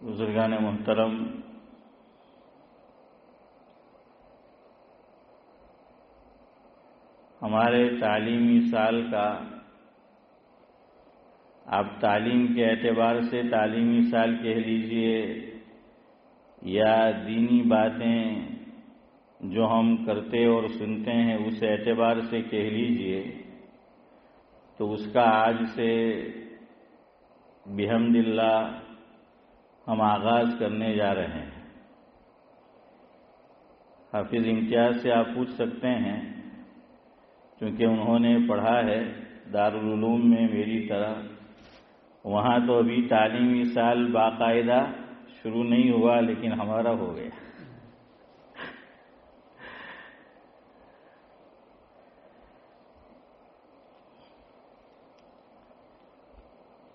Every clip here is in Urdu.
بزرگان محترم، ہمارے تعلیمی سال کا آپ تعلیم کے اعتبار سے تعلیمی سال کہہ لیجئے یا دینی باتیں جو ہم کرتے اور سنتے ہیں اس اعتبار سے کہہ لیجئے، تو اس کا آج سے بحمد اللہ ہم آغاز کرنے جا رہے ہیں۔ حافظ امتیاز سے آپ پوچھ سکتے ہیں، کیونکہ انہوں نے پڑھا ہے دارالعلوم میں میری طرح، وہاں تو ابھی تعلیمی سال باقاعدہ شروع نہیں ہوا، لیکن ہمارا ہو گیا۔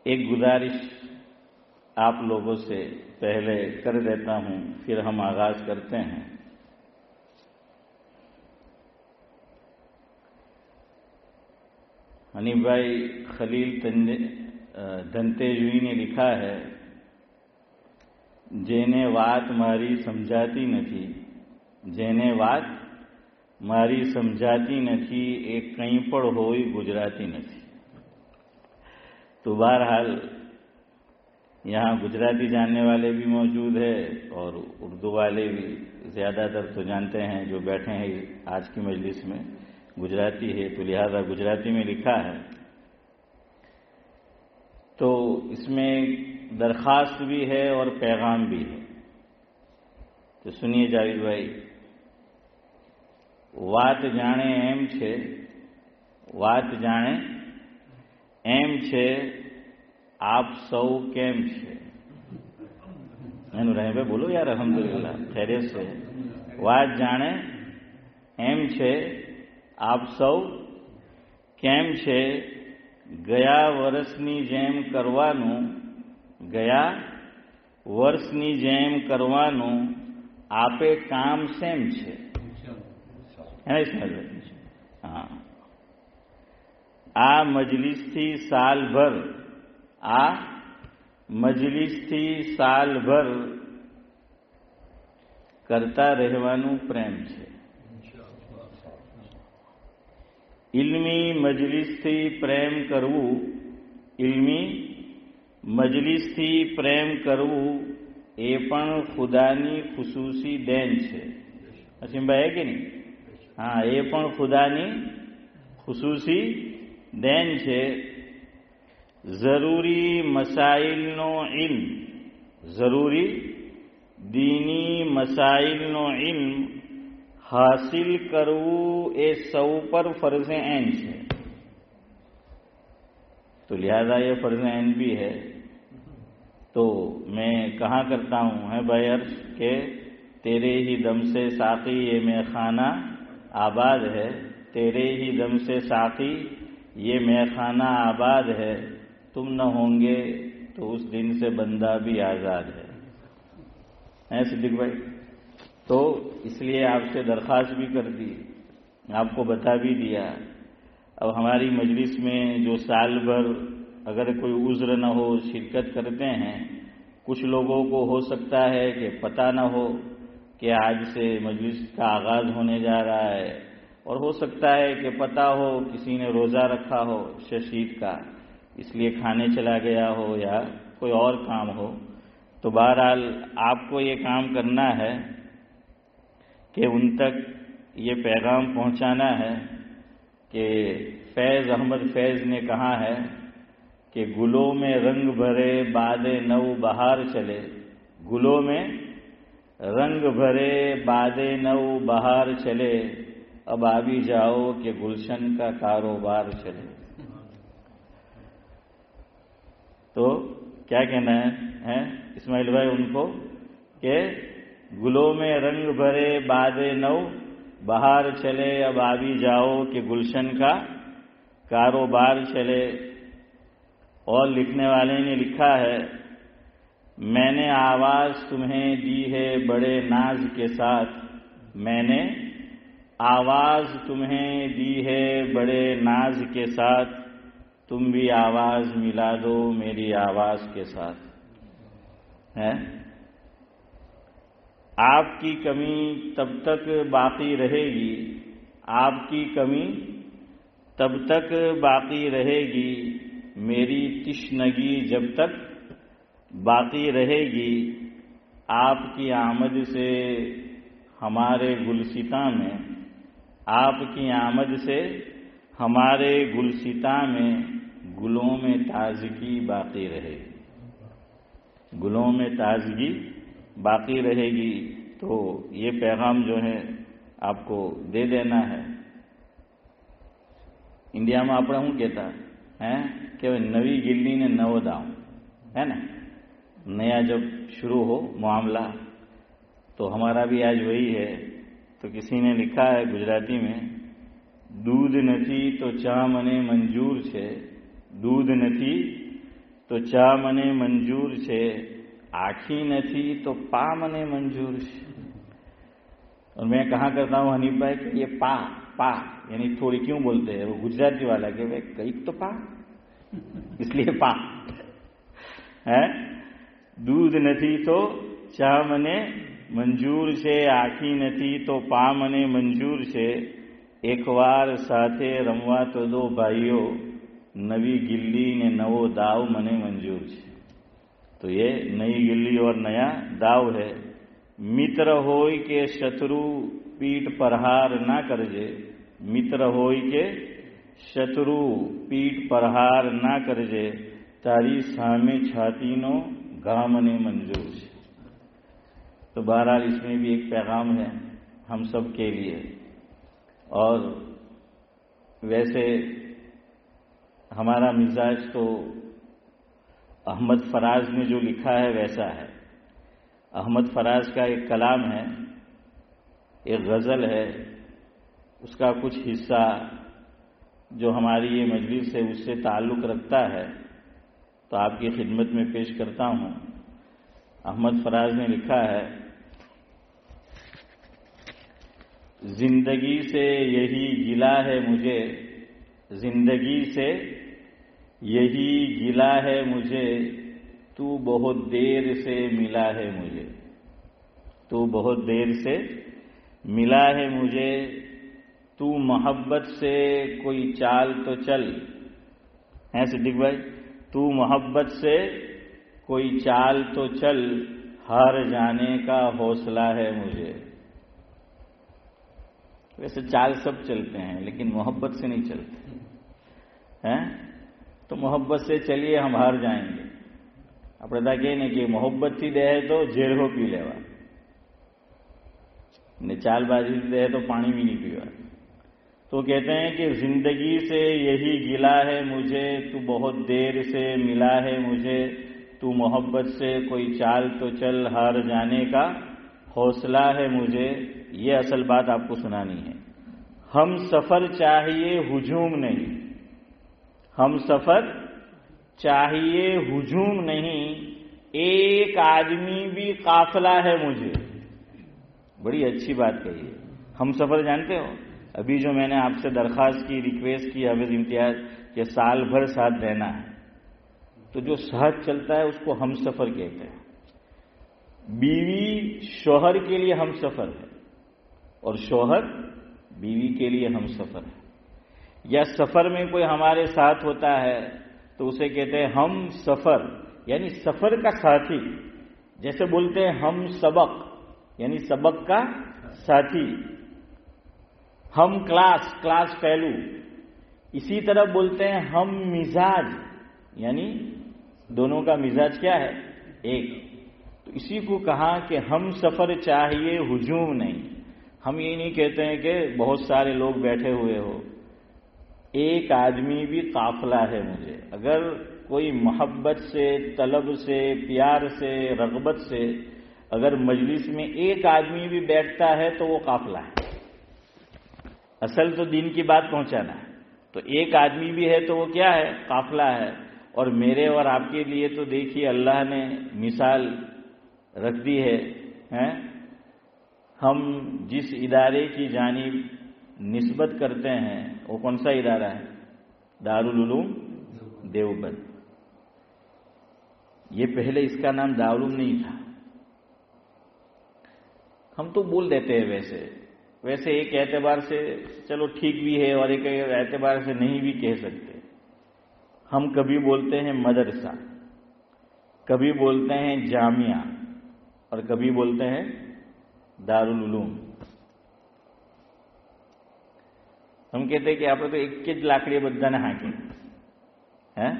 ایک گزارش آپ لوگوں سے پہلے کر دیتا ہوں، پھر ہم آغاز کرتے ہیں۔ حنیف بھائی خلیل دھنتیجوی نے لکھا ہے، જેને વાત મારી સમજાતી નથી, જેને વાત મારી સમજાતી નથી, એ કંઈ પણ હોય ગુજરાતી નથી۔ تو بہرحال یہاں گجراتی جاننے والے بھی موجود ہیں اور اردو والے بھی، زیادہ تر تو جانتے ہیں جو بیٹھے ہیں آج کی مجلس میں گجراتی ہے، تو لہذا گجراتی میں لکھا ہے۔ تو اس میں درخواست بھی ہے اور پیغام بھی ہے، تو سنیے جاوید بھائی۔ વાત જાણે એમ છે، વાત જાણે એમ છે، આપ સૌ કેમ છે؟ رہے بھائی بولو یار، الحمدللہ خیریت سے۔ વાત જાણે એમ છે، આપ સૌ કેમ છે؟ ગયા વર્ષની જેમ કરવાનું، ગયા વર્ષની જેમ કરવાનું، આપે કામ સેમ છે؟ હા। આ મજલિસથી સાલભર، આ મજલિસથી સાલભર કરતા રહેવાનું પ્રેમ છે। ઇલ્મી મજલિસથી પ્રેમ કરવું، ઇલ્મી મજલિસથી પ્રેમ કરવું એ પણ ખુદાની ખુસૂસી દેન છે۔ અસીમભાઈ હે કે નહીં? હા, એ પણ ખુદાની ખુસૂસી દેન છે۔ જરૂરી મસાઇલનો ઇલ્મ، જરૂરી દીની મસાઇલનો ઇલ્મ حاصل کرવું એ સૌ پر فرض عین છે، تو لہذا یہ فرض عین بھی ہے۔ تو میں کہاں کرتا ہوں ہے بھائی عرض کہ تیرے ہی دم سے ساقی یہ میں خانہ آباد ہے، تیرے ہی دم سے ساقی یہ میں خانہ آباد ہے، تم نہ ہوں گے تو اس دن سے بندہ بھی آزاد ہے۔ صدیق بھائی، تو اس لیے آپ سے درخواست بھی کر دی، آپ کو بتا بھی دیا۔ اب ہماری مجلس میں جو سال بھر اگر کوئی عذر نہ ہو شرکت کرتے ہیں، کچھ لوگوں کو ہو سکتا ہے کہ پتہ نہ ہو کہ آج سے مجلس کا آغاز ہونے جا رہا ہے، اور ہو سکتا ہے کہ پتہ ہو کسی نے روزہ رکھا ہو ششید کا، اس لیے کھانے چلا گیا ہو یا کوئی اور کام ہو۔ تو بہرحال آپ کو یہ کام کرنا ہے کہ ان تک یہ پیغام پہنچانا ہے کہ فیض احمد فیض نے کہا ہے کہ گلوں میں رنگ بھرے باد نو بہار چلے، گلوں میں رنگ بھرے باد نو بہار چلے، اب آ بھی جاؤ کہ گلشن کا کاروبار چلے۔ تو کیا کہنا ہے اسماعیل بھائی ان کو کہ گلوں میں رنگ بھرے باد نو بہار چلے، اب آ بھی جاؤ کہ گلشن کا کاروبار چلے۔ اور لکھنے والے نے لکھا ہے، میں نے آواز تمہیں دی ہے بڑے ناز کے ساتھ، میں نے آواز تمہیں دی ہے بڑے ناز کے ساتھ، تم بھی آواز ملا دو میری آواز کے ساتھ۔ ہے، آپ کی کمی تب تک باقی رہے گی، آپ کی کمی تب تک باقی رہے گی، میری تشنگی جب تک باقی رہے گی، آپ کی آمد سے ہمارے گلستاں میں، آپ کی آمد سے ہمارے گلستاں میں گلوں میں تازگی باقی رہے گی، گلوں میں تازگی باقی رہے گی۔ تو یہ پیغام جو ہے آپ کو دے دینا ہے۔ انڈیا میں آپ ہوں کہتا ہے کہ نوی گلی نے نو داؤں ہے نا، نیا جب شروع ہو معاملہ، تو ہمارا بھی آج وہی ہے۔ تو کسی نے لکھا ہے گجراتی میں، دودھ نتھی تو چا منے منجور چھے، دودھ نتھی تو چا منے منجور چھے، آنکھی نتھی تو پا منے منجور چھے۔ اور میں کہاں کرتا ہوں حنیف بھائی کہ یہ پا پا یعنی تھوڑی کیوں بولتے ہیں، وہ گجراتی والا کہ بھائی کئی تو پا، اس لیے پا ہے۔ دودھ نتھی تو چا منے منجور چھے، آنکھی نتھی تو پا منے منجور چھے، ایک وار ساتھے رموا تو دو بھائیو، نوی گلی نے نو داؤ منے منجور چھے۔ تو یہ نئی گلی اور نیا داؤ ہے۔ متر ہوئی کے شترو پیٹ پرہار نہ کرجے، متر ہوئی کے شترو پیٹ پرہار نہ کرجے، تاری سامے چھاتینو گامنے منجور چھے۔ تو بہرحال اس میں بھی ایک پیغام ہے ہم سب کے لیے۔ اور ویسے ہمارا مزاج تو احمد فراز نے جو لکھا ہے ویسا ہے۔ احمد فراز کا ایک کلام ہے، ایک غزل ہے، اس کا کچھ حصہ جو ہماری یہ مجلس ہے اس سے تعلق رکھتا ہے، تو آپ کی خدمت میں پیش کرتا ہوں۔ احمد فراز نے لکھا ہے، زندگی سے یہی گلہ ہے مجھے، زندگی سے یہی گلہ ہے مجھے، تو بہت دیر سے ملا ہے مجھے، تو بہت دیر سے ملا ہے مجھے، تو محبت سے کوئی چال تو چل، ہیں صدیق بھائی، تو محبت سے کوئی چال تو چل، ہار جانے کا حوصلہ ہے مجھے۔ ویسے چال سب چلتے ہیں لیکن محبت سے نہیں چلتے ہیں، تو محبت سے چلیے ہم ہار جائیں گے۔ اپنے کہ نہیں کہ محبت تھی دے تو جیل ہو پی لیوا، چال بازی دے تو پانی بھی نہیں پیوا۔ تو کہتے ہیں کہ زندگی سے یہی گلہ ہے مجھے، تو بہت دیر سے ملا ہے مجھے، تو محبت سے کوئی چال تو چل، ہار جانے کا حوصلہ ہے مجھے۔ یہ اصل بات آپ کو سنانی ہے۔ ہم سفر چاہیے ہجوم نہیں، ہم سفر چاہیے ہجوم نہیں، ایک آدمی بھی قافلہ ہے مجھے۔ بڑی اچھی بات کہی ہے۔ ہم سفر جانتے ہو، ابھی جو میں نے آپ سے درخواست کی، ریکویسٹ کی حافظ امتیاز کہ سال بھر ساتھ دینا ہے، تو جو ساتھ چلتا ہے اس کو ہم سفر کہتے ہیں۔ بیوی شوہر کے لیے ہم سفر ہے اور شوہر بیوی کے لیے ہم سفر ہے۔ یا سفر میں کوئی ہمارے ساتھ ہوتا ہے تو اسے کہتے ہیں ہم سفر، یعنی سفر کا ساتھی۔ جیسے بولتے ہیں ہم سبق، یعنی سبق کا ساتھی۔ ہم کلاس، کلاس فیلو۔ اسی طرح بولتے ہیں ہم مزاج، یعنی دونوں کا مزاج کیا ہے؟ ایک۔ تو اسی کو کہا کہ ہم سفر چاہیے ہجوم نہیں۔ ہم یہ نہیں کہتے ہیں کہ بہت سارے لوگ بیٹھے ہوئے ہو، ایک آدمی بھی قافلہ ہے مجھے۔ اگر کوئی محبت سے، طلب سے، پیار سے، رغبت سے اگر مجلس میں ایک آدمی بھی بیٹھتا ہے تو وہ قافلہ ہے۔ اصل تو دین کی بات پہنچانا ہے، تو ایک آدمی بھی ہے تو وہ کیا ہے؟ قافلہ ہے۔ اور میرے اور آپ کے لیے تو دیکھیے اللہ نے مثال رکھ دی ہے۔ ہم جس ادارے کی جانب نسبت کرتے ہیں وہ کون سا ادارہ ہے؟ دارالعلوم دیوبند۔ یہ پہلے اس کا نام دارالعلوم نہیں تھا. ہم تو بول دیتے ہیں ویسے ایک اعتبار سے چلو ٹھیک بھی ہے اور ایک اعتبار سے نہیں بھی کہہ سکتے. ہم کبھی بولتے ہیں مدرسہ، کبھی بولتے ہیں جامعہ، اور کبھی بولتے ہیں دارالعلوم. ہم کہتے ہیں کہ آپ تو ایک کے لاکڑی بدھانا ہاں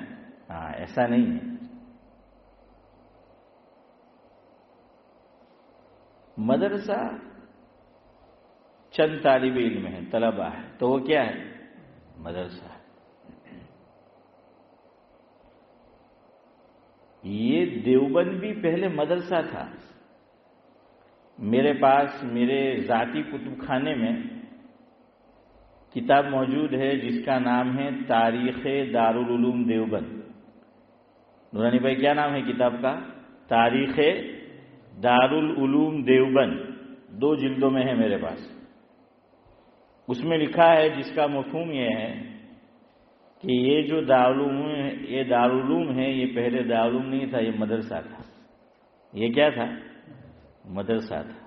ایسا نہیں ہے. مدرسہ چند طالب علم ہے، طلبہ ہے، تو وہ کیا ہے؟ مدرسہ. یہ دیوبند بھی پہلے مدرسہ تھا. میرے پاس میرے ذاتی کتب خانے میں کتاب موجود ہے جس کا نام ہے تاریخ دارالعلوم دیوبند. نورانی بھائی کیا نام ہے کتاب کا؟ تاریخ دارالعلوم دیوبند. 2 جلدوں میں ہے میرے پاس. اس میں لکھا ہے جس کا مفہوم یہ ہے کہ یہ جو دارالعلوم ہے یہ پہلے دارالعلوم نہیں تھا، یہ مدرسہ تھا. یہ کیا تھا؟ مدرسہ تھا.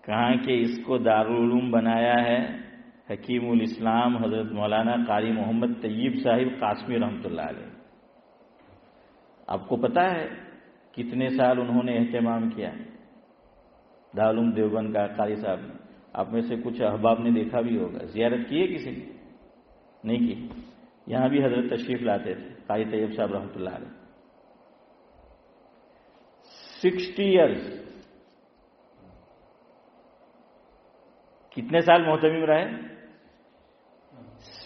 کہاں کہ اس کو دارالعلوم بنایا ہے حکیم الاسلام حضرت مولانا قاری محمد طیب صاحب قاسمی رحمۃ اللہ علیہ. آپ کو پتا ہے کتنے سال انہوں نے اہتمام کیا دارالعلوم دیوبند کا؟ قاری صاحب نے، آپ میں سے کچھ احباب نے دیکھا بھی ہوگا. زیارت کی ہے کسی نے؟ نہیں کی. یہاں بھی حضرت تشریف لاتے تھے قاری طیب صاحب رحمۃ اللہ علیہ. 60 ایئرز. کتنے سال محتمم رہے؟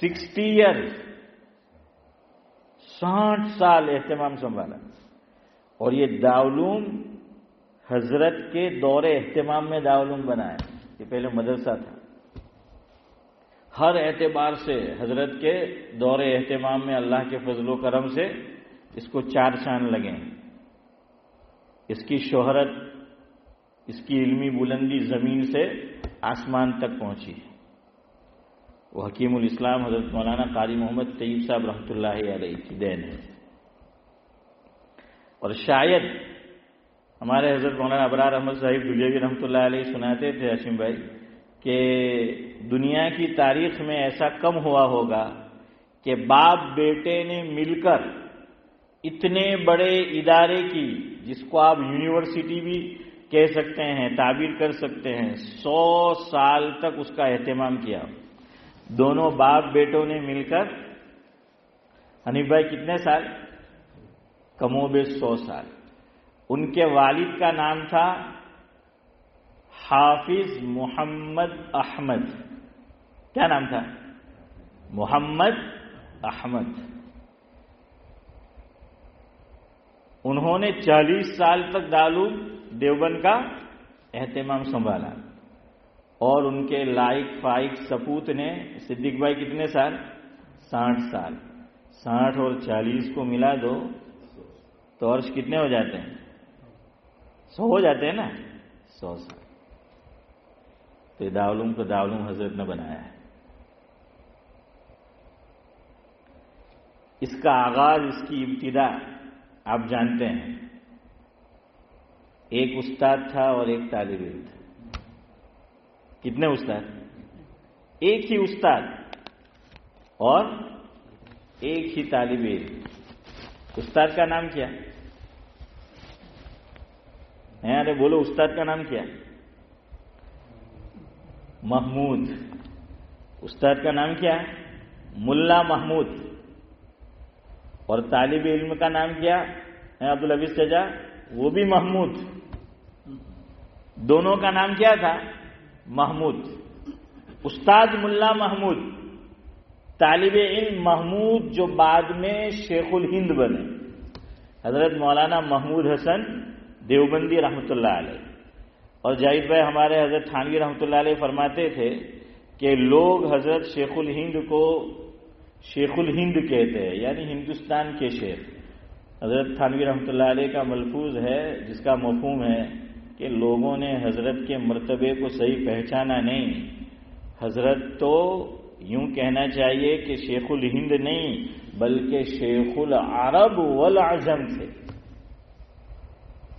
60 ایئرز. 60 سال اہتمام سنبھالا. اور یہ دارالعلوم حضرت کے دور اہتمام میں دارالعلوم بنا ہے. یہ پہلے مدرسہ تھا. ہر اعتبار سے حضرت کے دور اہتمام میں اللہ کے فضل و کرم سے اس کو 4 چاند لگے. اس کی شہرت، اس کی علمی بلندی زمین سے آسمان تک پہنچی. وہ حکیم الاسلام حضرت مولانا قاری محمد طیب صاحب رحمۃ اللہ علیہ کی دین ہے. اور شاید ہمارے حضرت مولانا ابرار احمد صاحب دلیوی رحمۃ اللہ علیہ سناتے تھے ہاشم بھائی کہ دنیا کی تاریخ میں ایسا کم ہوا ہوگا کہ باپ بیٹے نے مل کر اتنے بڑے ادارے کی، جس کو آپ یونیورسٹی بھی کہہ سکتے ہیں، تعبیر کر سکتے ہیں، 100 سال تک اس کا اہتمام کیا. دونوں باپ بیٹوں نے مل کر. حنیف بھائی کتنے سال؟ کم و بیش 100 سال. ان کے والد کا نام تھا حافظ محمد احمد. کیا نام تھا؟ محمد احمد. انہوں نے 40 سال تک دارالعلوم دیوبند کا اہتمام سنبھالا. اور ان کے لائق فائق سپوت نے صدیق بھائی کتنے سال؟ 60 سال. 60 اور 40 کو ملا دو تو عرش کتنے ہو جاتے ہیں؟ 100 ہو جاتے ہیں نا. 100 سال. تو دارالعلوم کو دارالعلوم حضرت نے بنایا ہے. اس کا آغاز، اس کی ابتدا آپ جانتے ہیں. ایک استاد تھا اور ایک طالب علم تھا. کتنے استاد؟ ایک ہی استاد اور ایک ہی طالب علم. استاد کا نام کیا ہے؟ ارے بولو، استاد کا نام کیا؟ محمود. استاد کا نام کیا ہے؟ ملا محمود. اور طالب علم کا نام کیا ہے؟ عبدالحفیظ چچا، وہ بھی محمود. دونوں کا نام کیا تھا؟ محمود. استاد ملا محمود، طالب علم محمود جو بعد میں شیخ الہند بنے، حضرت مولانا محمود حسن دیوبندی رحمۃ اللہ علیہ. اور جاوید بھائی ہمارے حضرت تھانوی رحمۃ اللہ علیہ فرماتے تھے کہ لوگ حضرت شیخ الہند کو شیخ الہند کہتے ہیں، یعنی ہندوستان کے شیخ. حضرت تھانوی رحمۃ اللہ علیہ کا ملفوظ ہے جس کا مفہوم ہے کہ لوگوں نے حضرت کے مرتبے کو صحیح پہچانا نہیں. حضرت تو یوں کہنا چاہیے کہ شیخ الہند نہیں بلکہ شیخ العرب والعجم تھے.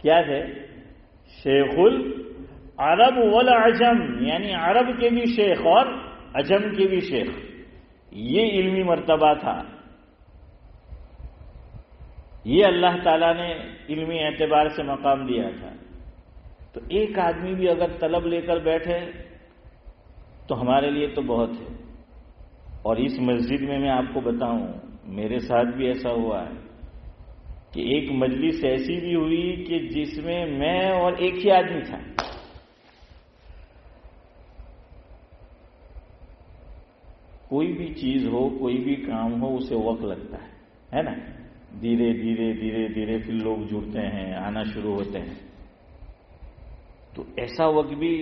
کیا تھے؟ شیخ العرب والعجم، یعنی عرب کے بھی شیخ اور عجم کے بھی شیخ، یہ علمی مرتبہ تھا. یہ اللہ تعالیٰ نے علمی اعتبار سے مقام دیا تھا. تو ایک آدمی بھی اگر طلب لے کر بیٹھے تو ہمارے لیے تو بہت ہے. اور اس مسجد میں آپ کو بتاؤں، میرے ساتھ بھی ایسا ہوا ہے کہ ایک مجلس ایسی بھی ہوئی کہ جس میں اور ایک ہی آدمی تھا. کوئی بھی چیز ہو، کوئی بھی کام ہو، اسے وقت لگتا ہے نا. دھیرے دھیرے دھیرے دھیرے پھر لوگ جڑتے ہیں، آنا شروع ہوتے ہیں. تو ایسا وقت بھی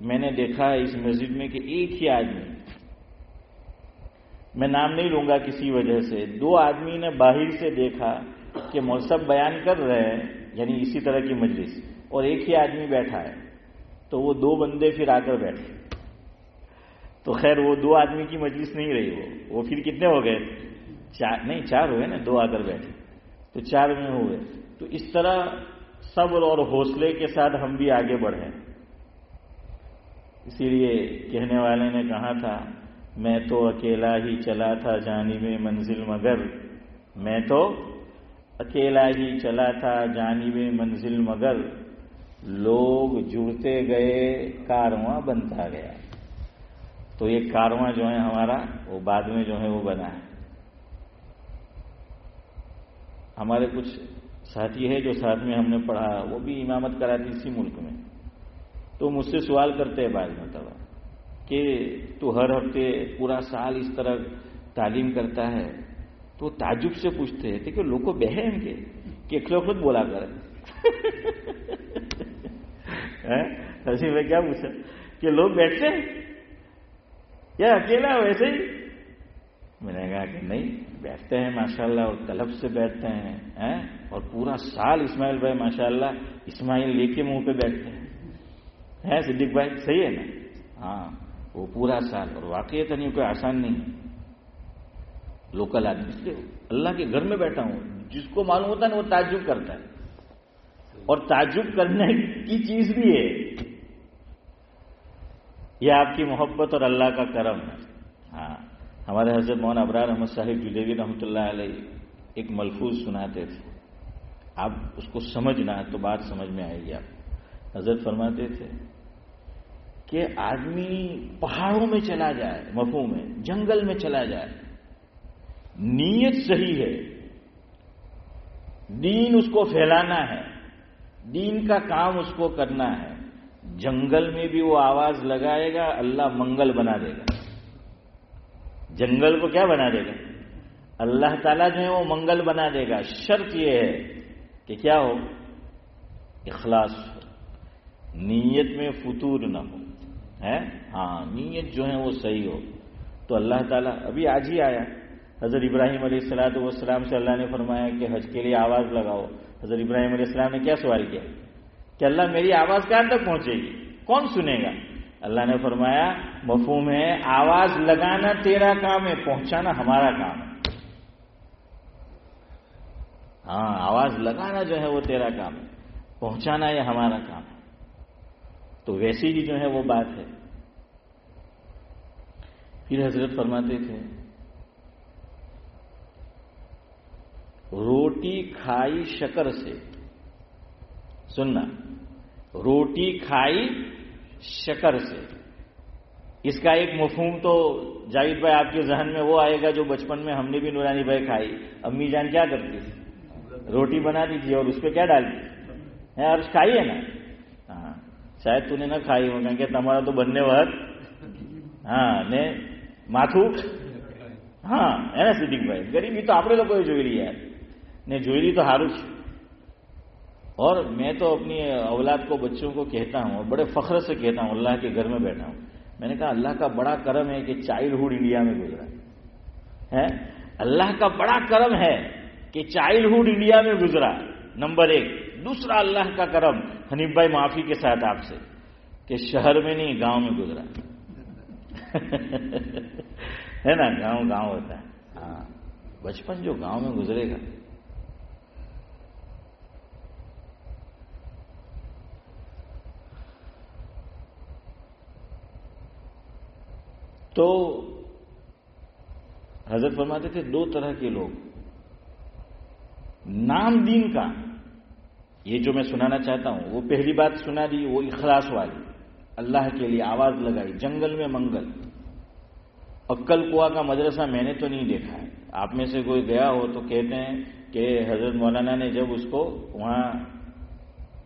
میں نے دیکھا ہے اس مسجد میں کہ ایک ہی آدمی، میں نام نہیں لوں گا کسی وجہ سے، 2 آدمی نے باہر سے دیکھا کہ مولصب بیان کر رہے ہیں، یعنی اسی طرح کی مجلس، اور ایک ہی آدمی بیٹھا ہے. تو وہ 2 بندے پھر آ کر بیٹھے. تو خیر وہ 2 آدمی کی مجلس نہیں رہی، وہ پھر کتنے ہو گئے؟ 4 ہوئے نا، 2 آ کر بیٹھے تو 4 میں ہوئے. تو اس طرح صبر اور حوصلے کے ساتھ ہم بھی آگے بڑھیں. اسی لیے کہنے والے نے کہا تھا، میں تو اکیلا ہی چلا تھا جانب منزل مگر، میں تو اکیلا ہی چلا تھا جانب منزل مگر، لوگ جڑتے گئے کارواں بنتا گیا. تو یہ کارواں جو ہے ہمارا، وہ بعد میں جو ہے وہ بنا ہے. ہمارے کچھ ساتھی ہے جو ساتھ میں ہم نے پڑھا، وہ بھی امامت کراتی اسی ملک میں. تو مجھ سے سوال کرتے ہیں بعض مرتبہ کہ تو ہر ہفتے پورا سال اس طرح تعلیم کرتا ہے. تو تعجب سے پوچھتے ہیں کہ لوگ کو بہن کے کہ خود بولا کر. ایسی میں کیا پوچھا کہ لوگ بیٹھتے ہیں یا اکیلا ویسے ہی؟ میں نے کہا کہ نہیں، بیٹھتے ہیں ماشاءاللہ، اور طلب سے بیٹھتے ہیں، اور پورا سال اسماعیل بھائی ماشاءاللہ اسماعیل لے کے منہ پہ بیٹھتے ہیں. صدیق بھائی صحیح ہے نا؟ ہاں، وہ پورا سال. اور واقعیت نہیں، کوئی آسان نہیں ہے. لوکل آدمی، اس لیے اللہ کے گھر میں بیٹھا ہوں، جس کو معلوم ہوتا ہے نا وہ تعجب کرتا ہے. اور تعجب کرنے کی چیز بھی ہے، یہ آپ کی محبت اور اللہ کا کرم ہے. ہاں، ہمارے حضرت مولانا ابرار احمد صاحب جدیوی رحمۃ اللہ علیہ ایک ملفوظ سناتے تھے. آپ اس کو سمجھنا تو بات سمجھ میں آئے گی. آپ حضرت فرماتے تھے کہ آدمی پہاڑوں میں چلا جائے، مفہوم ہے، جنگل میں چلا جائے، نیت صحیح ہے، دین اس کو پھیلانا ہے، دین کا کام اس کو کرنا ہے، جنگل میں بھی وہ آواز لگائے گا، اللہ منگل بنا دے گا. جنگل کو کیا بنا دے گا؟ اللہ تعالیٰ جو ہے وہ منگل بنا دے گا. شرط یہ ہے کہ کیا ہو؟ اخلاص ہو، نیت میں فتور نہ ہو. ہاں، نیت جو ہے وہ صحیح ہو تو اللہ تعالیٰ. ابھی آج ہی آیا حضرت ابراہیم علیہ السلام سے اللہ نے فرمایا کہ حج کے لیے آواز لگاؤ. حضرت ابراہیم علیہ السلام نے کیا سوال کیا کہ اللہ میری آواز کہاں تک پہنچے گی، کون سنے گا؟ اللہ نے فرمایا مفہوم ہے، آواز لگانا تیرا کام ہے، پہنچانا ہمارا کام ہے. ہاں، آواز لگانا جو ہے وہ تیرا کام ہے، پہنچانا یہ ہمارا کام ہے. تو ویسی ہی جو ہے وہ بات ہے. پھر حضرت فرماتے تھے روٹی کھائی شکر سے، سننا، روٹی کھائی شکر سے. اس کا ایک مفہوم تو جاوید بھائی آپ کے ذہن میں وہ آئے گا جو بچپن میں ہم نے بھی نورانی بھائی کھائی. امی جان کیا کرتی تھی؟ روٹی بنا دیجیے اور اس پہ کیا ڈالتی ہے، اور کھائی ہے نا. ہاں، شاید تو نے نہ کھائی ہوگا کہ تمہارا تو بننے وقت نے ماتھو. ہاں ہے نا صدیق بھائی، غریبی تو آپ نے لوگوں جو لی ہے نے جوئی تو ہارو. اور میں تو اپنی اولاد کو، بچوں کو کہتا ہوں اور بڑے فخر سے کہتا ہوں، اللہ کے گھر میں بیٹھا ہوں، میں نے کہا اللہ کا بڑا کرم ہے کہ چائلڈہڈ انڈیا میں گزرا ہے. اللہ کا بڑا کرم ہے کہ چائلڈہڈ انڈیا میں گزرا، نمبر 1. دوسرا اللہ کا کرم، حنیف بھائی معافی کے ساتھ آپ سے، کہ شہر میں نہیں گاؤں میں گزرا. ہے نا، گاؤں ہوتا ہے. ہاں، بچپن جو گاؤں میں گزرے گا. تو حضرت فرماتے تھے 2 طرح کے لوگ، نام دین کا، یہ جو میں سنانا چاہتا ہوں وہ پہلی بات سنا دی، وہ اخلاص والی، اللہ کے لیے آواز لگائی، جنگل میں منگل۔ عقل کنواں کا مدرسہ میں نے تو نہیں دیکھا ہے، آپ میں سے کوئی گیا ہو تو کہتے ہیں کہ حضرت مولانا نے جب اس کو وہاں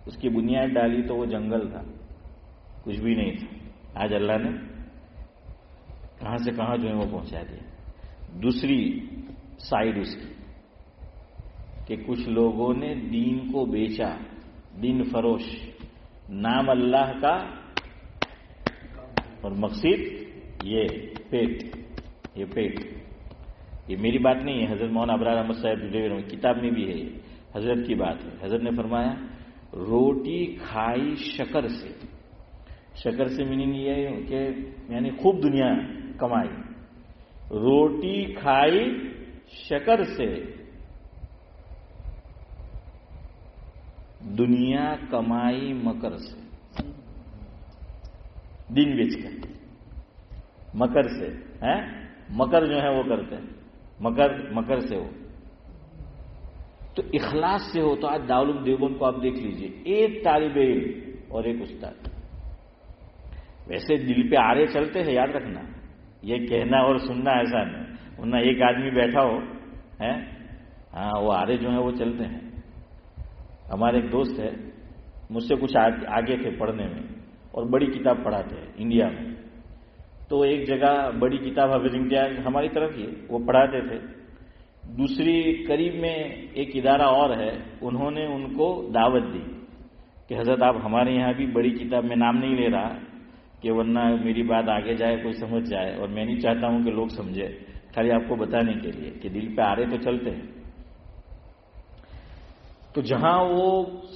اس کی بنیاد ڈالی تو وہ جنگل تھا، کچھ بھی نہیں تھا۔ آج اللہ نے کہاں سے کہاں جو ہے وہ پہنچا دیا۔ دوسری سائڈ اس کی کہ کچھ لوگوں نے دین کو بیچا، دین فروش، نام اللہ کا اور مقصد یہ پیٹ، یہ پیٹ۔ یہ میری بات نہیں ہے، حضرت مولانا ابرار احمد صاحب کتاب میں بھی ہے، یہ حضرت کی بات ہے۔ حضرت نے فرمایا روٹی کھائی شکر سے، شکر سے میننگ یہ ہے کہ یعنی خوب دنیا کمائی، روٹی کھائی شکر سے، دنیا کمائی مکر سے، دین بیچ کر، مکر سے ہے، مکر جو ہے وہ کرتے ہیں، مکر سے ہو تو اخلاص سے ہو۔ تو آج دارالعلوم دیوبند کو آپ دیکھ لیجئے، ایک طالب علم اور ایک استاد، ویسے دل پہ آرے چلتے ہیں، یاد رکھنا، یہ کہنا اور سننا ایسا نہیں، ورنہ ایک آدمی بیٹھا ہو ہے، ہاں وہ آرے جو ہیں وہ چلتے ہیں۔ ہمارے ایک دوست ہے، مجھ سے کچھ آگے تھے پڑھنے میں اور بڑی کتاب پڑھاتے ہیں انڈیا میں، تو ایک جگہ بڑی کتاب حافظ امتیاز ہماری طرف ہی وہ پڑھاتے تھے، دوسری قریب میں ایک ادارہ اور ہے، انہوں نے ان کو دعوت دی کہ حضرت آپ ہمارے یہاں بھی بڑی کتاب، میں نام نہیں لے رہا کہ ورنہ میری بات آگے جائے کوئی سمجھ جائے، اور میں نہیں چاہتا ہوں کہ لوگ سمجھے، خالی آپ کو بتانے کے لیے کہ دل پہ آرے تو چلتے ہیں۔ تو جہاں وہ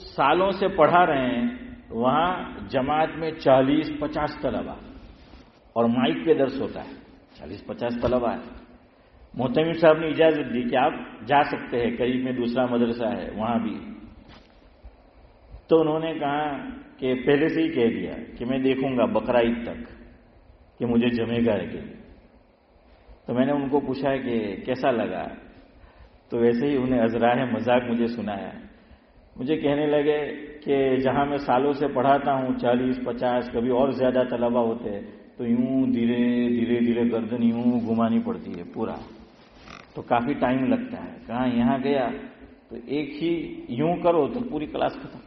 سالوں سے پڑھا رہے ہیں وہاں جماعت میں 40-50 طلبہ، اور مائک پہ درس ہوتا ہے، 40-50 طلبہ ہے۔ محتمم صاحب نے اجازت دی کہ آپ جا سکتے ہیں، قریب میں دوسرا مدرسہ ہے وہاں بھی۔ تو انہوں نے کہا کہ پہلے سے ہی کہہ دیا کہ میں دیکھوں گا بقرعید تک کہ مجھے جمے گا کہ۔ تو میں نے ان کو پوچھا کہ کیسا لگا، تو ویسے ہی انہیں ازراہ مذاق مجھے سنایا، مجھے کہنے لگے کہ جہاں میں سالوں سے پڑھاتا ہوں 40-50 کبھی اور زیادہ طلبہ ہوتے ہیں، تو یوں دھیرے گردن یوں گھمانی پڑتی ہے پورا، تو کافی ٹائم لگتا ہے۔ کہاں یہاں گیا تو ایک ہی یوں کرو تو پوری کلاس ختم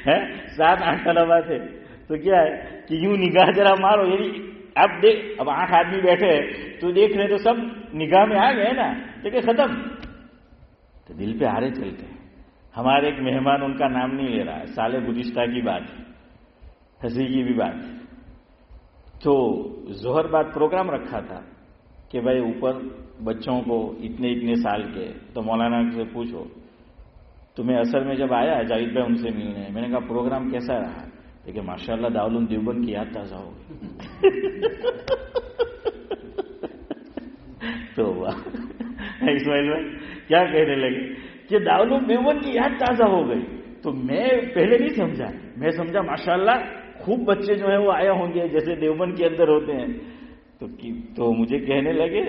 ہے، 7-8 طلبہ تھے، تو کیا ہے کہ یوں نگاہ ذرا مارو، یعنی اب دیکھ، اب 8 آدمی بیٹھے تو دیکھ رہے تو سب نگاہ میں آ گئے نا، دیکھے ختم، تو دل پہ آرے چلتے ہیں۔ ہمارے ایک مہمان، ان کا نام نہیں لے رہا ہے، سال گزشتہ کی بات ہے، ہنسی کی بھی بات ہے، تو ظہر بعد پروگرام رکھا تھا کہ بھائی اوپر بچوں کو اتنے سال کے، تو مولانا سے پوچھو، تو میں اثر میں جب آیا جاوید بھائی ان سے ملنے، میں نے کہا پروگرام کیسا رہا، لیکن ماشاءاللہ دارالعلوم دیوبند کی یاد تازہ ہو گئی تو اسماعیل بھائی کیا کہنے لگے کہ دارالعلوم دیوبند کی یاد تازہ ہو گئی، تو میں پہلے نہیں سمجھا، میں سمجھا ماشاءاللہ خوب بچے جو ہیں وہ آیا ہوں گے جیسے دیوبند کے اندر ہوتے ہیں، تو مجھے کہنے لگے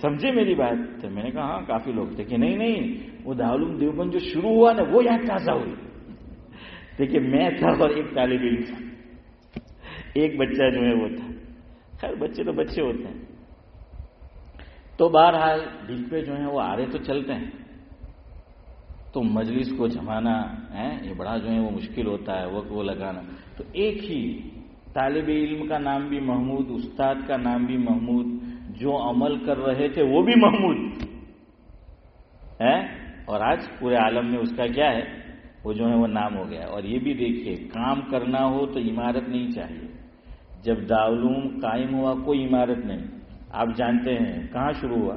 سمجھے میری بات، تو میں نے کہا ہاں کافی لوگ تھے، کہ نہیں وہ دارالعلوم دیوبند جو شروع ہوا نا وہ یاد تازہ ہوئی۔ دیکھیے میں تھا اور ایک طالب علم تھا، ایک بچہ جو ہے وہ تھا، خیر بچے تو بچے ہوتے ہیں، تو بہرحال دل پہ جو ہیں وہ آرے تو چلتے ہیں، تو مجلس کو جمانا ہے یہ بڑا جو ہے وہ مشکل ہوتا ہے، وقت وہ لگانا، تو ایک ہی طالب علم کا نام بھی محمود، استاد کا نام بھی محمود، جو عمل کر رہے تھے وہ بھی محمود ہے، اور آج پورے عالم میں اس کا کیا ہے، وہ جو ہے وہ نام ہو گیا۔ اور یہ بھی دیکھیے کام کرنا ہو تو عمارت نہیں چاہیے، جب دارالعلوم قائم ہوا کوئی عمارت نہیں، آپ جانتے ہیں کہاں شروع ہوا،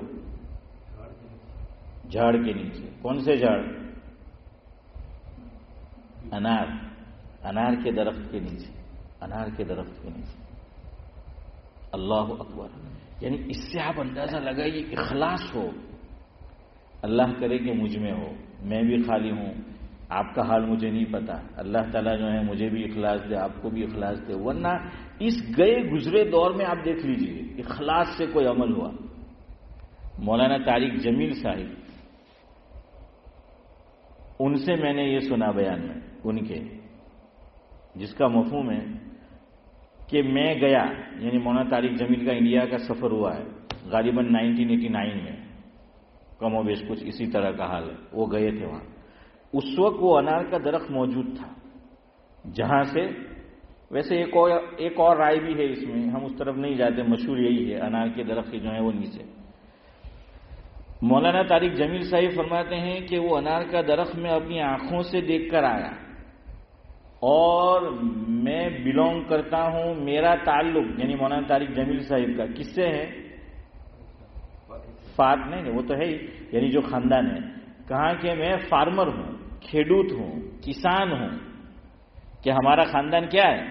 جھاڑ کے نیچے، کون سے جھاڑ، انار کے درخت کے نیچے، انار کے درخت کے نیچے، اللہ اکبر، یعنی اس سے آپ اندازہ لگائیے اخلاص ہو، اللہ کرے کہ مجھ میں ہو، میں بھی خالی ہوں، آپ کا حال مجھے نہیں پتا، اللہ تعالیٰ جو ہے مجھے بھی اخلاص دے، آپ کو بھی اخلاص دے، ورنہ اس گئے گزرے دور میں آپ دیکھ لیجئے اخلاص سے کوئی عمل ہوا۔ مولانا طارق جمیل صاحب، ان سے میں نے یہ سنا بیان میں ان کے، جس کا مفہوم ہے کہ میں گیا، یعنی مولانا طارق جمیل کا انڈیا کا سفر ہوا ہے غالباً 1989 میں، کم و بیش کچھ اسی طرح کا حال ہے، وہ گئے تھے وہاں۔ اس وقت وہ انار کا درخت موجود تھا، جہاں سے ویسے ایک اور رائے بھی ہے اس میں، ہم اس طرف نہیں جاتے، مشہور یہی ہے انار کے درخت جو ہیں وہ نیچے۔ مولانا طارق جمیل صاحب فرماتے ہیں کہ وہ انار کا درخت میں اپنی آنکھوں سے دیکھ کر آیا، اور میں بلونگ کرتا ہوں، میرا تعلق یعنی مولانا طارق جمیل صاحب کا کس سے ہے؟ فات نہیں، وہ تو ہے ہی، یعنی جو خاندان ہے، کہا کہ میں فارمر ہوں، کھیڈوت ہوں، کسان ہوں، کہ ہمارا خاندان کیا ہے؟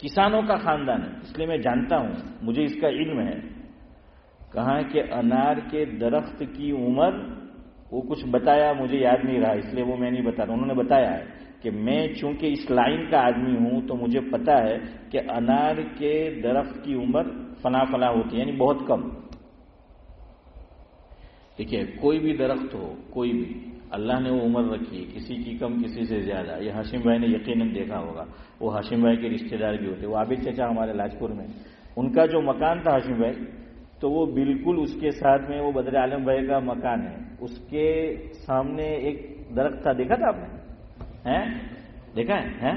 کسانوں کا خاندان ہے، اس لیے میں جانتا ہوں، مجھے اس کا علم ہے۔ کہا کہ انار کے درخت کی عمر، وہ کچھ بتایا مجھے یاد نہیں رہا، اس لیے وہ میں نہیں بتا رہا، انہوں نے بتایا ہے کہ میں چونکہ اس لائن کا آدمی ہوں تو مجھے پتا ہے کہ انار کے درخت کی عمر فلاں فلاں ہوتی ہے، یعنی بہت کم۔ دیکھیے کوئی بھی درخت ہو، کوئی بھی، اللہ نے وہ عمر رکھی، کسی کی کم کسی سے زیادہ۔ یہ ہاشم بھائی نے یقیناً دیکھا ہوگا، وہ ہاشم بھائی کے رشتہ دار بھی ہوتے، وہ عابد چچا ہمارے لاجپور میں، ان کا جو مکان تھا ہاشم بھائی، تو وہ بالکل اس کے ساتھ میں وہ بدر عالم بھائی کا مکان ہے، اس کے سامنے ایک درخت تھا، دیکھا تھا آپ نے؟ دیکھا ہے؟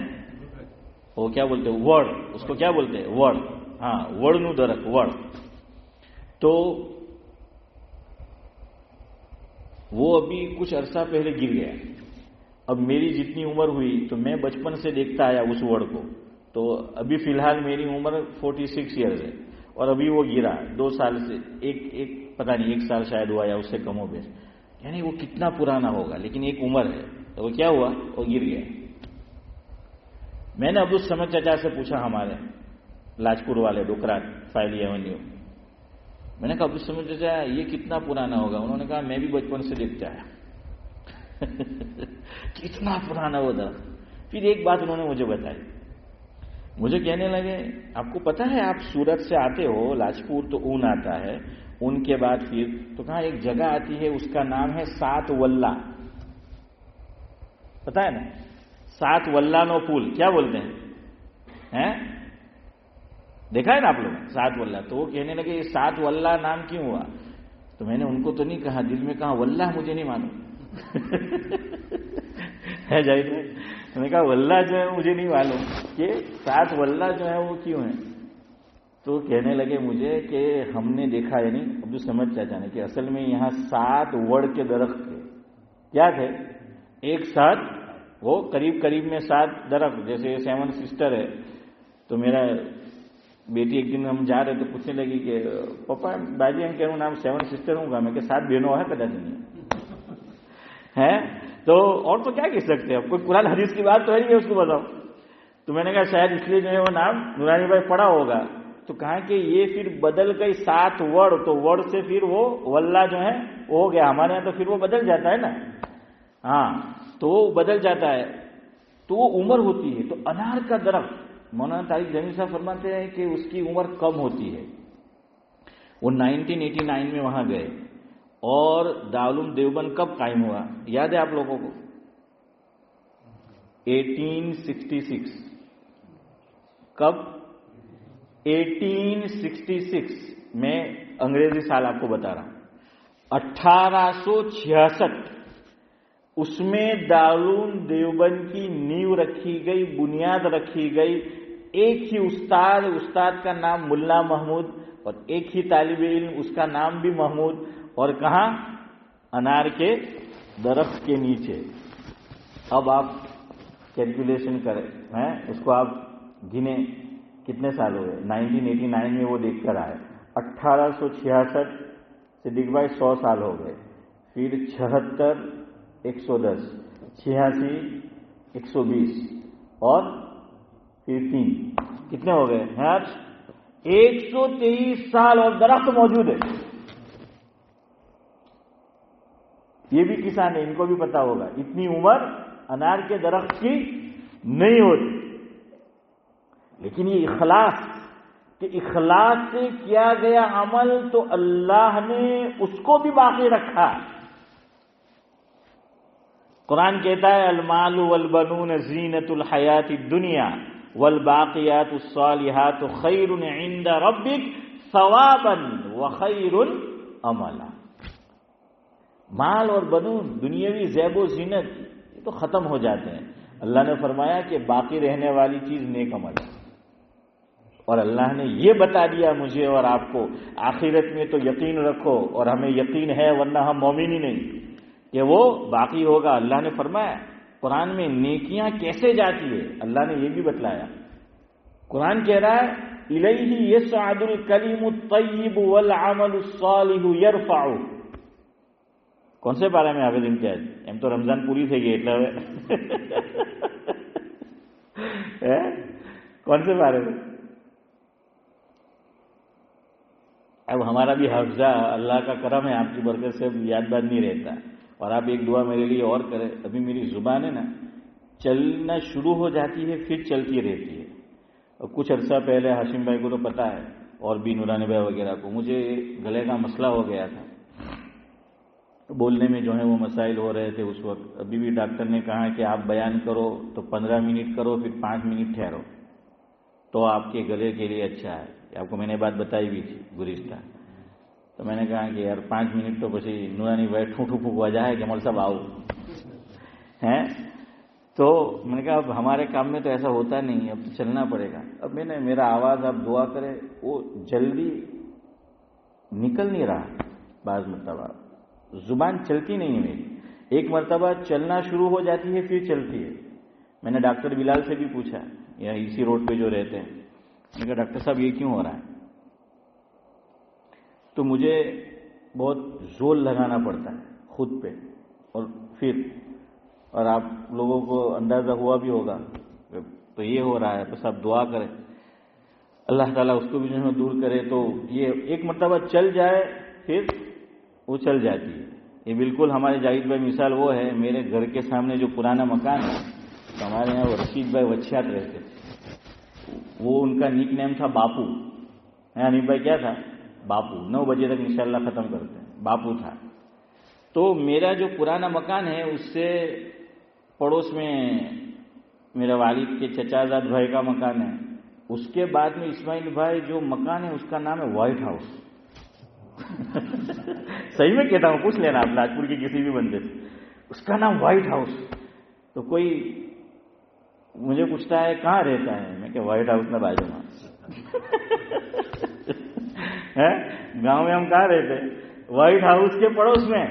وہ کیا بولتے ہیں؟ وڑ، اس کو کیا بولتے ہیں؟ وڑ، ہاں وڑ نو درخت، وڑ۔ تو وہ ابھی کچھ عرصہ پہلے گر گیا۔ اب میری جتنی عمر ہوئی تو میں بچپن سے دیکھتا آیا اس وڑ کو، تو ابھی فی الحال میری عمر 46 ایئرز ہے، اور ابھی وہ گرا 2 سال سے، ایک پتہ نہیں 1 سال شاید ہوا یا اس سے کم ہو بیش، یعنی وہ کتنا پرانا ہوگا، لیکن ایک عمر ہے۔ تو وہ کیا ہوا؟ وہ گر گیا۔ میں نے عبدالصمد چچا سے پوچھا، ہمارے لاجپور والے ڈوکرات فائلی ایونیو، میں نے کہا عبدالصمد چچا یہ کتنا پرانا ہوگا؟ انہوں نے کہا میں بھی بچپن سے دیکھتا ہے کتنا پرانا وہ درخت۔ پھر ایک بات انہوں نے مجھے بتائی، مجھے کہنے لگے آپ کو پتا ہے آپ سورت سے آتے ہو لاجپور تو اون آتا ہے، ان کے بعد پھر تو کہاں ایک جگہ آتی ہے اس کا نام ہے 7 ولہ، پتا ہے نا؟ 7 ولہ نو پول کیا بولتے ہیں؟ دیکھا ہے نا آپ لوگ 7 ولہ؟ تو وہ کہنے لگے یہ 7 ولہ نام کیوں ہوا؟ تو میں نے ان کو تو نہیں کہا، دل میں کہا واللہ مجھے نہیں معلوم ہے جائے، میں نے کہا واللہ جو ہے مجھے نہیں معلوم کہ 7 واللہ جو ہے وہ کیوں ہیں۔ تو کہنے لگے مجھے کہ ہم نے دیکھا، یعنی عبدالصمد چاچا نے، کہ اصل میں یہاں 7 وڑ کے درخت تھے۔ کیا تھے؟ ایک ساتھ وہ قریب میں 7 درخت، جیسے 7 سسٹر ہے۔ تو میرا بیٹی ایک دن ہم جا رہے تو پوچھنے لگی کہ پاپا باجی ہم کہہ رہے ہیں نام 7 سسٹر ہوں گا، میں کہ 7 بہنوں ہے پتہ نہیں ہے تو اور تو کیا کہہ سکتے ہیں، اب کوئی قرآن حدیث کی بات تو ہے نہیں، اس کو بتاؤ۔ تو میں نے کہا شاید اس لیے جو ہے وہ نام نورانی بھائی پڑا ہوگا۔ تو کہا کہ یہ پھر بدل گئی 7 وڑ، تو وڑ سے پھر وہ ولہ جو ہے وہ ہو گیا، ہمارے یہاں تو پھر وہ بدل جاتا ہے نا، ہاں تو وہ بدل جاتا ہے، تو وہ عمر ہوتی ہے۔ تو انار کا درخت مولانا طارق جمیل صاحب فرماتے ہیں کہ اس کی عمر کم ہوتی ہے۔ وہ 1989 میں وہاں گئے، اور دارالعلوم دیوبند کب قائم ہوا یاد ہے آپ لوگوں کو؟ 1866۔ کب؟ 1866 میں، انگریزی سال آپ کو بتا رہا ہوں، 1866 اس میں دارالعلوم دیوبند کی نیو رکھی گئی، بنیاد رکھی گئی۔ ایک ہی استاد کا نام ملا محمود، اور ایک ہی طالب علم اس کا نام بھی محمود، اور کہاں؟ انار کے درخت کے نیچے۔ اب آپ کیلکولیشن کریں، اس کو آپ گنے کتنے سال ہوئے؟ 1989 میں وہ دیکھ کر آئے، 1866 سے ڈگوائے 100 سال ہو گئے، پھر 76 110، 86 120، اور پھر 3 کتنے ہو گئے؟ 123 سال، اور درخت موجود ہے۔ یہ بھی کسان ہے، ان کو بھی پتا ہوگا، اتنی عمر انار کے درخت کی نہیں ہوتی. لیکن یہ اخلاص، کہ اخلاص سے کیا گیا عمل تو اللہ نے اس کو بھی باقی رکھا. قرآن کہتا ہے المال والبنون زینت الحیات الدنیا والباقیات الصالحات خیر عند ربک ثوابا وخیر عملا. مال اور بنون، دنیاوی زیب و زینت، یہ تو ختم ہو جاتے ہیں. اللہ نے فرمایا کہ باقی رہنے والی چیز نیک عمل ہے. اور اللہ نے یہ بتا دیا مجھے اور آپ کو، آخرت میں تو یقین رکھو، اور ہمیں یقین ہے ورنہ ہم مومن ہی نہیں، کہ وہ باقی ہوگا. اللہ نے فرمایا قرآن میں نیکیاں کیسے جاتی ہے، اللہ نے یہ بھی بتلایا. قرآن کہہ رہا ہے الیہ یصعد الکلم الطیب والعمل الصالح یرفعہ. کون سے بارے میں حافظ امتیاز؟ એમ તો رمضان પૂરી થઈ ગઈ એટલે હવે کون سے بارے میں؟ اب ہمارا بھی حافظہ اللہ کا کرم ہے، آپ کی برکت سے یاد بات نہیں رہتا. اور آپ ایک دعا میرے لیے اور کریں. ابھی میری زبان ہے نا چلنا شروع ہو جاتی ہے پھر چلتی رہتی ہے. اور کچھ عرصہ پہلے ہاشم بھائی کو تو پتا ہے، اور بھی نورانی بھائی وغیرہ کو، مجھے گلے کا مسئلہ ہو گیا تھا. بولنے میں جو ہے وہ مسائل ہو رہے تھے اس وقت. ابھی بھی ڈاکٹر نے کہا کہ آپ بیان کرو تو 15 منٹ کرو، پھر 5 منٹ ٹھہرو تو آپ کے گلے کے لیے اچھا ہے. آپ کو میں نے بات بتائی بھی تھی گزشتہ. تو میں نے کہا کہ یار 5 منٹ تو پچھی نورانی بھائی ٹھوٹو پھوک وجہ ہے کہ مول صاحب آؤ ہیں. تو میں نے کہا اب ہمارے کام میں تو ایسا ہوتا نہیں، اب تو چلنا پڑے گا. اب میں نے میرا آواز آپ دعا کرے وہ جلدی نکل نہیں رہا. بعض مرتبہ زبان چلتی نہیں ہے میری. ایک مرتبہ چلنا شروع ہو جاتی ہے پھر چلتی ہے. میں نے ڈاکٹر بلال سے بھی پوچھا، یا اسی روڈ پہ جو رہتے ہیں، میں نے کہا ڈاکٹر صاحب یہ کیوں ہو رہا ہے؟ تو مجھے بہت زور لگانا پڑتا ہے خود پہ، اور پھر اور آپ لوگوں کو اندازہ ہوا بھی ہوگا تو یہ ہو رہا ہے. بس آپ دعا کریں اللہ تعالیٰ اس کو بھی جو ہے دور کرے. تو یہ ایک مرتبہ چل جائے پھر وہ چل جاتی ہے. یہ بالکل ہمارے جاوید بھائی مثال وہ ہے. میرے گھر کے سامنے جو پرانا مکان ہے تو ہمارے یہاں وہ رشید بھائی وچھیات رہتے تھے. وہ ان کا نک نیم تھا باپو. حنیف بھائی کیا تھا؟ باپو. 9 بجے تک انشاءاللہ ختم کرتے ہیں. باپو تھا. تو میرا جو پرانا مکان ہے اس سے پڑوس میں میرے والد کے چچا زاد بھائی کا مکان ہے. اس کے بعد میں اسماعیل بھائی جو مکان ہے اس کا نام ہے وائٹ ہاؤس. صحیح میں کہتا ہوں، پوچھ لینا آپ لاجپور کے کسی بھی بندے سے، اس کا نام وائٹ ہاؤس. تو کوئی مجھے پوچھتا ہے کہاں رہتا ہے، میں کہ وائٹ ہاؤس میں بازو میں. گاؤں میں ہم کہاں رہتے؟ وائٹ ہاؤس کے پڑوس میں.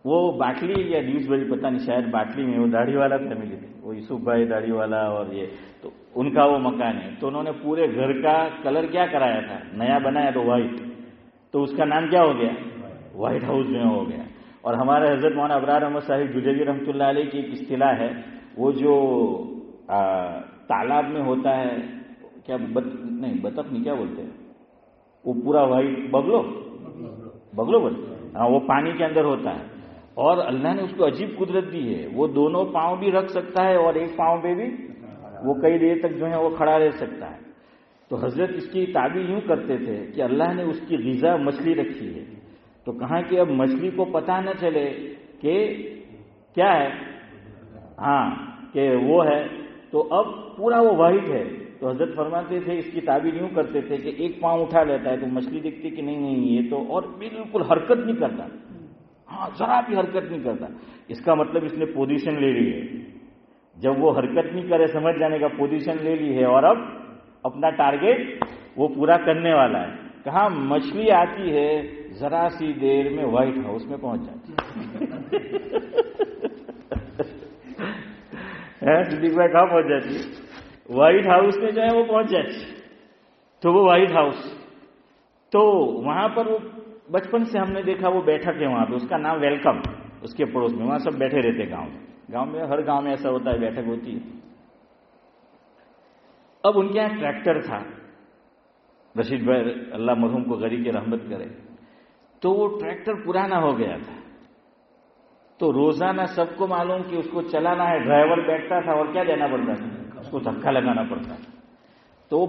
وہ باٹلی یا ڈیوس بجے پتہ نہیں، شاید باٹلی میں، وہ داڑھی والا فیملی تھی، وہ یوسف بھائی داڑھی والا، اور یہ تو ان کا وہ مکان ہے. تو انہوں نے پورے گھر کا کلر کیا کرایا تھا، نیا بنایا تو وائٹ. تو اس کا نام کیا ہو گیا؟ وائٹ ہاؤس جو ہو گیا. اور ہمارے حضرت مولانا ابرار احمد صاحب جوجوی رحمۃ اللہ علیہ کی ایک اصطلاح ہے، وہ جو تالاب میں ہوتا ہے، کیا نہیں بطخ نہیں، کیا بولتے ہیں وہ، پورا وائٹ، بگلو بولتے ہیں. ہاں، وہ پانی کے اندر ہوتا ہے. اور اللہ نے اس کو عجیب قدرت دی ہے، وہ دونوں پاؤں بھی رکھ سکتا ہے اور ایک پاؤں پہ بھی وہ کئی دیر تک جو ہے وہ کھڑا رہ سکتا ہے. تو حضرت اس کی تعبیر یوں کرتے تھے کہ اللہ نے اس کی غذا مچھلی رکھی ہے. تو کہاں کہ اب مچھلی کو پتہ نہ چلے کہ کیا ہے، ہاں کہ وہ ہے، تو اب پورا وہ وائٹ ہے. تو حضرت فرماتے تھے، اس کی تعبیر یوں کرتے تھے کہ ایک پاؤں اٹھا لیتا ہے تو مچھلی دیکھتی کہ نہیں یہ تو، اور بالکل حرکت نہیں کرتا، ہاں ذرا بھی حرکت نہیں کرتا. اس کا مطلب اس نے پوزیشن لے لی ہے. جب وہ حرکت نہیں کرے سمجھ جانے کا پوزیشن لے لی ہے، اور اب اپنا ٹارگیٹ وہ پورا کرنے والا ہے. کہاں مچھلی آتی ہے ذرا سی دیر میں وائٹ ہاؤس میں پہنچ جاتی ہے. صدیق بھائی کہاں پہنچ جاتی ہے؟ وائٹ ہاؤس میں جو ہے وہ پہنچ جاتی. تو وہ وائٹ ہاؤس، تو وہاں پر وہ بچپن سے ہم نے دیکھا وہ بیٹھک ہے وہاں پہ، اس کا نام ویلکم. اس کے پڑوس میں وہاں سب بیٹھے رہتے. گاؤں میں ہر گاؤں میں ایسا ہوتا ہے، بیٹھک ہوتی ہے. اب ان کے یہاں ٹریکٹر تھا. رشید بھائی اللہ مرحوم کو غریب کی رحمت کرے. تو وہ ٹریکٹر پرانا ہو گیا تھا. تو روزانہ سب کو معلوم کہ اس کو چلانا ہے، ڈرائیور بیٹھتا تھا اور کیا دینا پڑتا تھا، اس کو دھکا لگانا پڑتا تھا. تو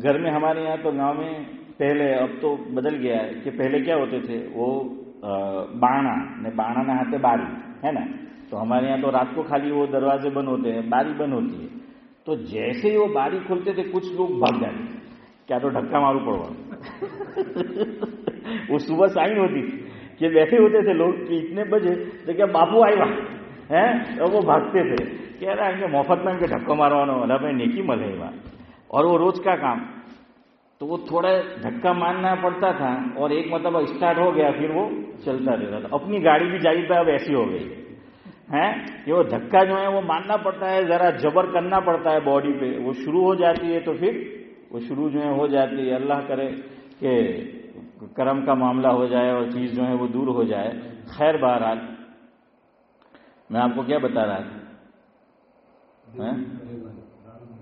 گھر میں ہمارے یہاں تو گاؤں میں پہلے، اب تو بدل گیا ہے کہ پہلے کیا ہوتے تھے، وہ بانا نہاتے باری ہے نا. تو ہمارے یہاں تو رات کو خالی وہ دروازے بند ہوتے ہیں، باری بند ہوتی ہے. تو جیسے ہی وہ باری کھلتے تھے کچھ لوگ بھاگ جاتے، کیا تو دھکا مارو پڑوا. وہ صبح سائن ہوتی تھی کہ بیٹھے ہوتے تھے لوگ کہ اتنے بجے تو کیا باپو آئے گا ہے، اور وہ بھاگتے تھے. کہہ رہا ہے کہ مفت میں ان کے دھکا ماروانا والا بھائی نیکی ملے گا. اور وہ روز کا کام، تو وہ تھوڑا دھکا مارنا پڑتا تھا، اور ایک مرتبہ اسٹارٹ ہو گیا پھر وہ چلتا رہتا تھا. اپنی گاڑی بھی جاری پہ اب ایسی ہو گئی ہے کہ وہ دھکا جو ہے وہ ماننا پڑتا ہے، ذرا جبر کرنا پڑتا ہے باڈی پہ. وہ شروع ہو جاتی ہے تو پھر وہ شروع جو ہے ہو جاتی ہے. اللہ کرے کہ کرم کا معاملہ ہو جائے اور چیز جو ہے وہ دور ہو جائے. خیر بہرحال میں آپ کو کیا بتا رہا تھا،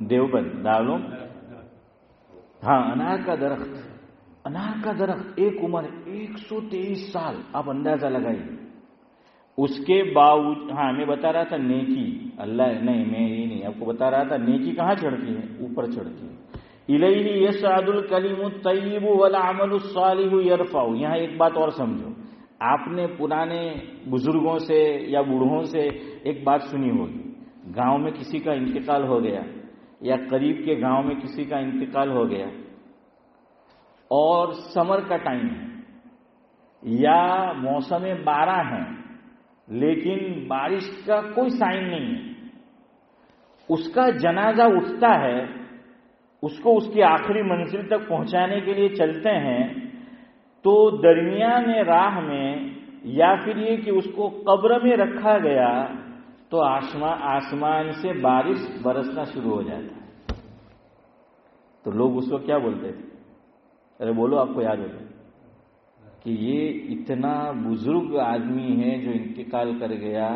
دیوبند دارالعلوم. ہاں، انار کا درخت ایک عمر 123 سال، آپ اندازہ لگائیے. اس کے باوجود، ہاں میں بتا رہا تھا نیکی، اللہ نہیں، میں یہ نہیں آپ کو بتا رہا تھا نیکی کہاں چڑھتی ہے، اوپر چڑھتی ہے. الیہ یصعد الکلم الطیب والعمل الصالح یرفع. یہاں ایک بات اور سمجھو، آپ نے پرانے بزرگوں سے یا بوڑھوں سے ایک بات سنی ہوگی، گاؤں میں کسی کا انتقال ہو گیا یا قریب کے گاؤں میں کسی کا انتقال ہو گیا اور سمر کا ٹائم ہے یا موسم بارہ ہے لیکن بارش کا کوئی سائن نہیں ہے، اس کا جنازہ اٹھتا ہے، اس کو اس کی آخری منزل تک پہنچانے کے لیے چلتے ہیں، تو درمیان راہ میں یا پھر یہ کہ اس کو قبر میں رکھا گیا تو آسمان سے بارش برسنا شروع ہو جاتا ہے. تو لوگ اس کو کیا بولتے تھے، ارے بولو آپ کو یاد ہوگا کہ یہ اتنا بزرگ آدمی ہے جو انتقال کر گیا،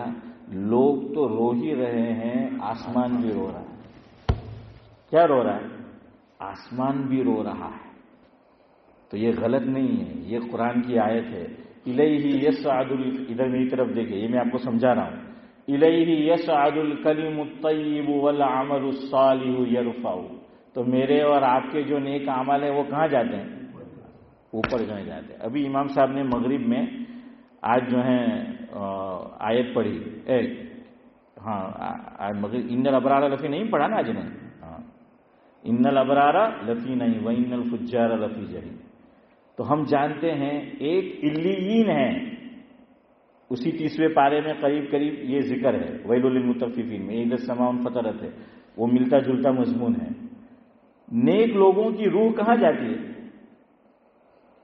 لوگ تو رو ہی رہے ہیں، آسمان بھی رو رہا ہے. کیا رو رہا ہے، آسمان بھی رو رہا ہے. تو یہ غلط نہیں ہے، یہ قرآن کی آیت ہے. الیہ یصعد، ادھر میری طرف دیکھیں، یہ میں آپ کو سمجھا رہا ہوں. الیہ یصعد الکلم الطیب والعمل الصالح یرفع. تو میرے اور آپ کے جو نیک اعمال ہیں وہ کہاں جاتے ہیں، اوپر جو جاتے ہیں. ابھی امام صاحب نے مغرب میں آج جو ہے آیت پڑھی، ہاں مغرب ان الابرار لفی نہیں پڑھا نا آج نے، ان الابرار لفی نہیں وان الفجار لفی جحیم. تو ہم جانتے ہیں ایک علیین ہے، اسی 30ویں پارے میں قریب یہ ذکر ہے ویل للمطففین میں، اذا السماء انفطرت ہے، وہ ملتا جلتا مضمون ہے. نیک لوگوں کی روح کہاں جاتی ہے،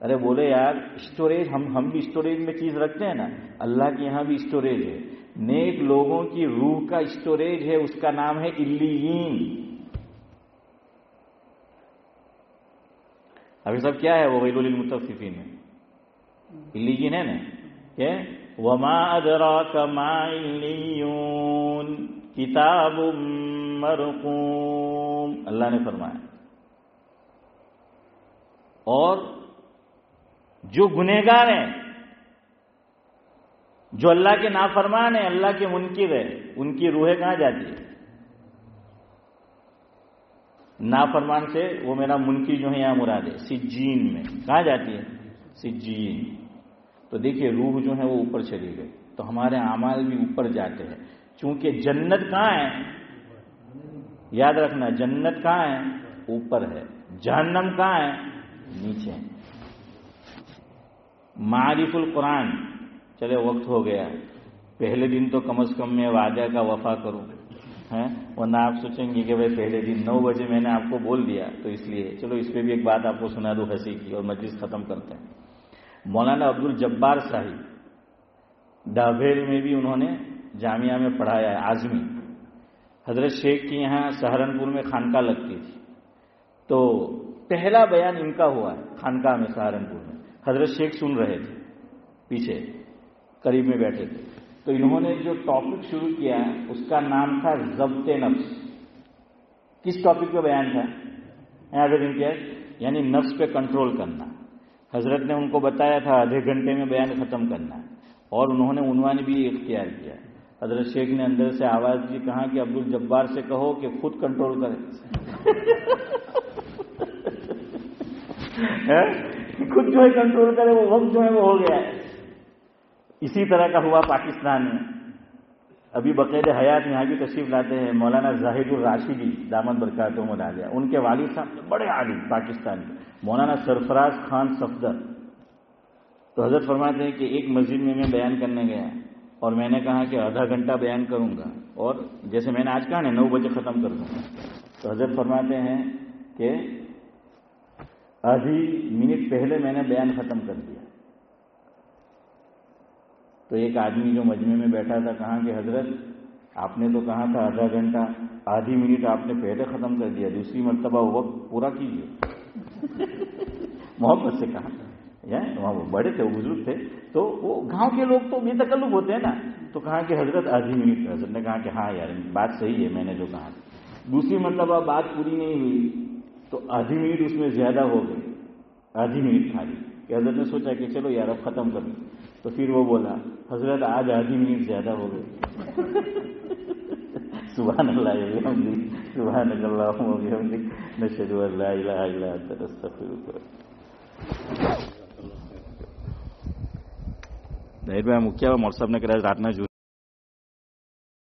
ارے بولے یار اسٹوریج، ہم بھی اسٹوریج میں چیز رکھتے ہیں نا، اللہ کے یہاں بھی اسٹوریج ہے. نیک لوگوں کی روح کا اسٹوریج ہے، اس کا نام ہے علیین. ابھی سب کیا ہے وہ ویل للمطففین میں علیین ہے نا، کہ وما ادراک ما علیون کتاب مرقوم، اللہ نے فرمایا. اور جو گنہگار ہیں، جو اللہ کے نافرمان ہیں، اللہ کے منکر ہیں، ان کی روحیں کہاں جاتی ہے، نافرمان سے وہ میرا منکر جو ہے یہاں مراد ہے سجین میں، کہاں جاتی ہے، سجین. تو دیکھیے روح جو ہے وہ اوپر چلی گئی، تو ہمارے اعمال بھی اوپر جاتے ہیں. چونکہ جنت کہاں ہے، یاد رکھنا جنت کہاں ہے، اوپر ہے، جہنم کہاں ہے، نیچے. معرف القرآن. چلے وقت ہو گیا، پہلے دن تو کم از کم میں وعدہ کا وفا کروں، ورنہ آپ سوچیں گے کہ بھائی پہلے دن 9 بجے میں نے آپ کو بول دیا تو اس لیے. چلو اس پہ بھی ایک بات آپ کو سنا دوں ہنسی کی اور مجلس ختم کرتے ہیں. مولانا عبد الجبار صاحب ڈابھیل میں بھی انہوں نے جامعہ میں پڑھایا ہے، اعظمی. حضرت شیخ کی یہاں سہارنپور میں خانقاہ لگتی تھی، تو پہلا بیان ان کا ہوا ہے خانقاہ میں سہارنپور میں. حضرت شیخ سن رہے تھے، پیچھے قریب میں بیٹھے تھے. تو انہوں نے جو ٹاپک شروع کیا اس کا نام تھا ضبط نفس. کس ٹاپک پہ بیان تھا، یعنی نفس پہ کنٹرول کرنا. حضرت نے ان کو بتایا تھا آدھے گھنٹے میں بیان ختم کرنا، اور انہوں نے عنوان بھی اختیار کیا. حضرت شیخ نے اندر سے آواز دی, کہا کہ عبد الجبار سے کہو کہ خود کنٹرول کرے. خود جو ہے کنٹرول کرے, وہ وقت جو ہے وہ ہو گیا ہے. اسی طرح کا ہوا پاکستان میں. ابھی بقید حیات یہاں کی تشریف لاتے ہیں مولانا زاہد الراشدی دامت برکاتہم العالیہ. ان کے والد صاحب بڑے عالم پاکستان کے, مولانا سرفراز خان صفدر. تو حضرت فرماتے ہیں کہ ایک مسجد میں بیان کرنے گیا اور میں نے کہا کہ آدھا گھنٹہ بیان کروں گا, اور جیسے میں نے آج کہا نا 9 بجے ختم کر دوں گا. تو حضرت فرماتے ہیں کہ آدھی منٹ پہلے میں نے بیان ختم کر دیا. تو ایک آدمی جو مجمع میں بیٹھا تھا کہا کہ حضرت آپ نے تو کہا تھا آدھا گھنٹہ, آدھی منٹ آپ نے پہلے ختم کر دیا, دوسری مرتبہ وہ وقت پورا کیجیے. محبت سے کہا. وہاں وہ بڑے تھے, وہ بزرگ تھے, تو وہ گاؤں کے لوگ تو بے تکلف ہوتے ہیں نا. تو کہا کہ حضرت آدھی منٹ. حضرت نے کہا کہ ہاں یار بات صحیح ہے, میں نے جو کہا. دوسری مرتبہ بات پوری نہیں ہوئی تو آدھی منٹ اس میں زیادہ ہو گئی, آدھی منٹ خالی. کہ حضرت نے سوچا کہ چلو یار اب ختم کر دیں. تو پھر وہ بولا حضرت آج آدھی منٹ زیادہ ہو گئی. سبحان اللہ وبحمدہ, سبحانک اللہم وبحمدک, نشہد ان لا الہ الا انت نستغفرک. ظاہر بھائی મુખ્ય મોરસાબને કદાચ રાતના